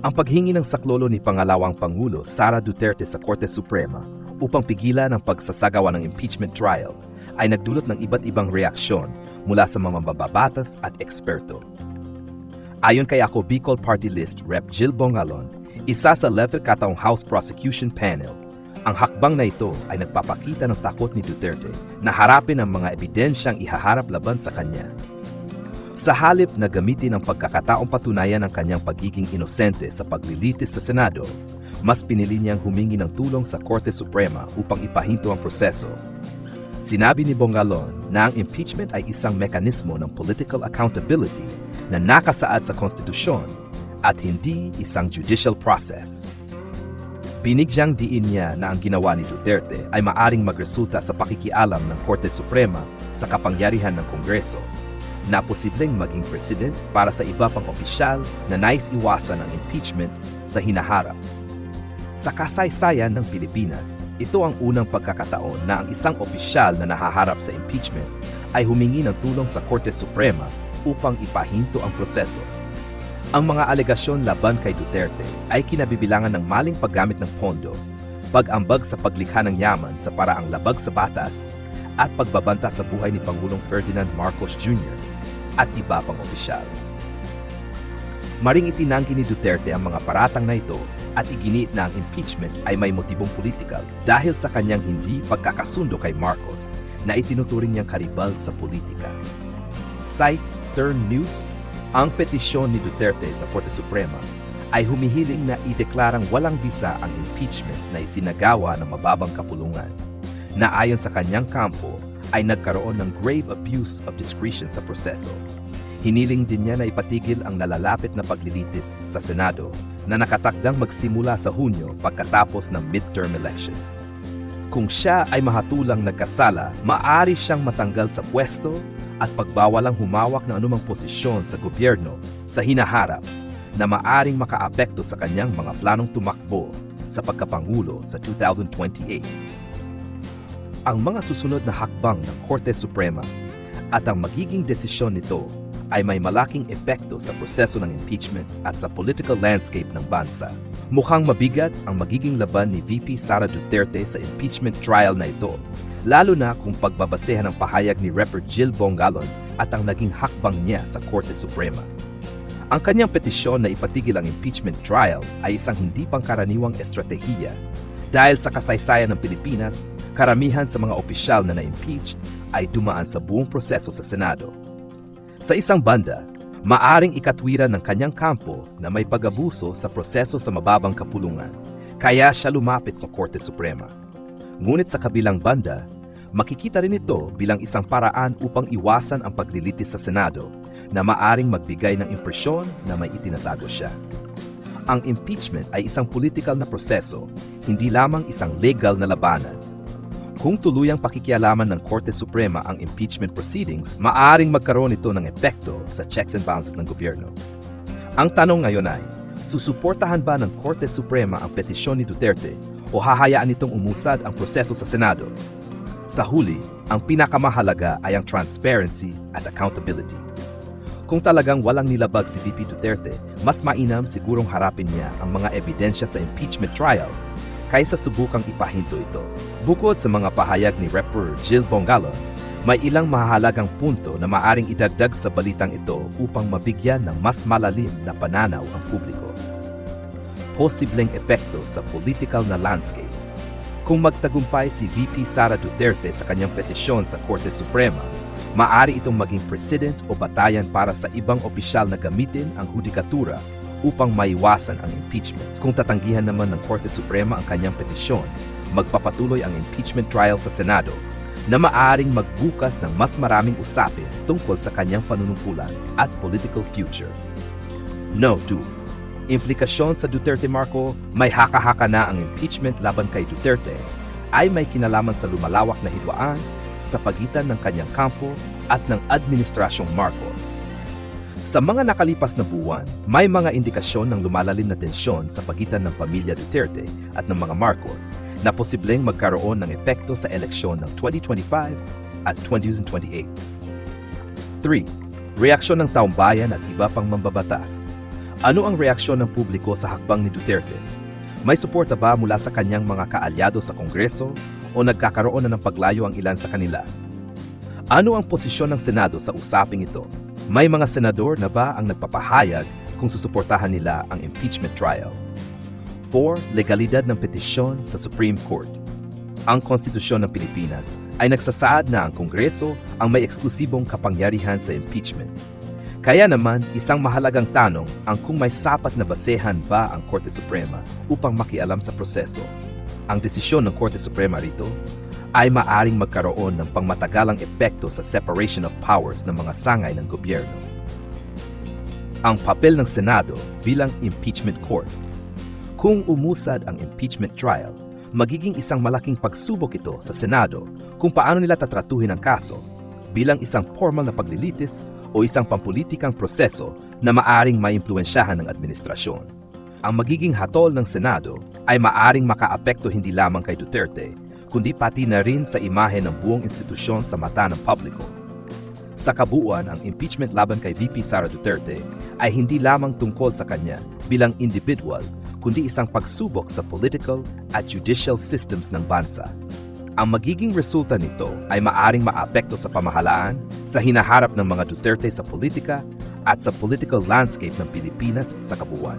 Ang paghingi ng saklolo ni Pangalawang Pangulo Sara Duterte sa Korte Suprema upang pigilan ang pagsasagawa ng impeachment trial ay nagdulot ng iba't ibang reaksyon mula sa mga mambabatas at eksperto. Ayon kay Ako Bicol Party List Rep. Jill Bongalon, isa sa 11 kataong House Prosecution Panel, ang hakbang na ito ay nagpapakita ng takot ni Duterte na harapin ang mga ebidensyang ihaharap laban sa kanya. Sa halip na gamitin ang pagkakataong patunayan ang kanyang pagiging inosente sa paglilitis sa Senado, mas pinili niyang humingi ng tulong sa Korte Suprema upang ipahinto ang proseso. Sinabi ni Bongalon na ang impeachment ay isang mekanismo ng political accountability na nakasaad sa konstitusyon at hindi isang judicial process. Binigyang diin niya na ang ginawa ni Duterte ay maaring magresulta sa pakikialam ng Korte Suprema sa kapangyarihan ng Kongreso, na posibleng maging president para sa iba pang opisyal na nais iwasan ang impeachment sa hinaharap. Sa kasaysayan ng Pilipinas, ito ang unang pagkakataon na ang isang opisyal na nahaharap sa impeachment ay humingi ng tulong sa Korte Suprema upang ipahinto ang proseso. Ang mga alegasyon laban kay Duterte ay kinabibilangan ng maling paggamit ng pondo, pag-ambag sa paglikha ng yaman sa paraang labag sa batas, at pagbabanta sa buhay ni Pangulong Ferdinand Marcos Jr. at iba pang opisyal. Maring itinanggi ni Duterte ang mga paratang na ito at iginiit na ang impeachment ay may motibong politikal dahil sa kanyang hindi pagkakasundo kay Marcos na itinuturing niyang karibal sa politika. Site Turn News, ang petisyon ni Duterte sa Korte Suprema ay humihiling na ideklarang walang bisa ang impeachment na isinagawa ng mababang kapulungan, na ayon sa kanyang kampo ay nagkaroon ng grave abuse of discretion sa proseso. Hiniling din niya na ipatigil ang nalalapit na paglilitis sa Senado na nakatakdang magsimula sa Hunyo pagkatapos ng midterm elections. Kung siya ay mahatulang nagkasala, maaari siyang matanggal sa pwesto at pagbawalang humawak ng anumang posisyon sa gobyerno sa hinaharap na maaring makaapekto sa kanyang mga planong tumakbo sa pagkapangulo sa 2028. Ang mga susunod na hakbang ng Korte Suprema at ang magiging desisyon nito ay may malaking epekto sa proseso ng impeachment at sa political landscape ng bansa. Mukhang mabigat ang magiging laban ni VP Sara Duterte sa impeachment trial na ito, lalo na kung pagbabasehan ang pahayag ni Rep. Jill Bongalon at ang naging hakbang niya sa Korte Suprema. Ang kanyang petisyon na ipatigil ang impeachment trial ay isang hindi pangkaraniwang estratehiya dahil sa kasaysayan ng Pilipinas, karamihan sa mga opisyal na na-impeach ay dumaan sa buong proseso sa Senado. Sa isang banda, maaring ikatwiran ng kanyang kampo na may pag-abuso sa proseso sa mababang kapulungan, kaya siya lumapit sa Korte Suprema. Ngunit sa kabilang banda, makikita rin ito bilang isang paraan upang iwasan ang paglilitis sa Senado na maaring magbigay ng impresyon na may itinatago siya. Ang impeachment ay isang political na proseso, hindi lamang isang legal na labanan. Kung tuluyang pakikialaman ng Korte Suprema ang impeachment proceedings, maaaring magkaroon ito ng epekto sa checks and balances ng gobyerno. Ang tanong ngayon ay, susuportahan ba ng Korte Suprema ang petisyon ni Duterte o hahayaan nitong umusad ang proseso sa Senado? Sa huli, ang pinakamahalaga ay ang transparency at accountability. Kung talagang walang nilabag si VP Duterte, mas mainam sigurong harapin niya ang mga ebidensya sa impeachment trial kaysa subukang ipahinto ito. Bukod sa mga pahayag ni Rep. Jill Bongalon, may ilang mahalagang punto na maaring idagdag sa balitang ito upang mabigyan ng mas malalim na pananaw ang publiko. Posibleng epekto sa political na landscape. Kung magtagumpay si VP Sara Duterte sa kanyang petisyon sa Korte Suprema, maaari itong maging president o batayan para sa ibang opisyal na gamitin ang hudikatura upang maiwasan ang impeachment. Kung tatanggihan naman ng Korte Suprema ang kanyang petisyon, magpapatuloy ang impeachment trial sa Senado na maaaring magbukas ng mas maraming usapin tungkol sa kanyang panunungkulan at political future. No, dude. Implikasyon sa Duterte-Marco, may haka-haka na ang impeachment laban kay Duterte ay may kinalaman sa lumalawak na hidwaan sa pagitan ng kanyang kampo at ng Administrasyong Marcos. Sa mga nakalipas na buwan, may mga indikasyon ng lumalalim na tensyon sa pagitan ng pamilya Duterte at ng mga Marcos na posibleng magkaroon ng epekto sa eleksyon ng 2025 at 2028. 3. Reaksyon ng taumbayan at iba pang mambabatas. Ano ang reaksyon ng publiko sa hakbang ni Duterte? May suporta ba mula sa kanyang mga kaalyado sa Kongreso o nagkakaroon na ng paglayo ang ilan sa kanila? Ano ang posisyon ng Senado sa usaping ito? May mga senador na ba ang nagpapahayag kung susuportahan nila ang impeachment trial? 4. Legalidad ng petisyon sa Supreme Court. Ang konstitusyon ng Pilipinas ay nagsasaad na ang Kongreso ang may eksklusibong kapangyarihan sa impeachment. Kaya naman, isang mahalagang tanong ang kung may sapat na basehan ba ang Korte Suprema upang makialam sa proseso. Ang desisyon ng Korte Suprema rito ay maaring magkaroon ng pangmatagalang epekto sa separation of powers ng mga sangay ng gobyerno. Ang papel ng Senado bilang impeachment court. Kung umusad ang impeachment trial, magiging isang malaking pagsubok ito sa Senado kung paano nila tatratuhin ang kaso bilang isang formal na paglilitis o isang pampulitikang proseso na maaring maimpluwensyahan ng administrasyon. Ang magiging hatol ng Senado ay maaring makaapekto hindi lamang kay Duterte, kundi pati na rin sa imahe ng buong institusyon sa mata ng publiko. Sa kabuuan, ang impeachment laban kay VP Sara Duterte ay hindi lamang tungkol sa kanya bilang individual, kundi isang pagsubok sa political at judicial systems ng bansa. Ang magiging resulta nito ay maaring maapekto sa pamahalaan, sa hinaharap ng mga Duterte sa politika at sa political landscape ng Pilipinas sa kabuuan.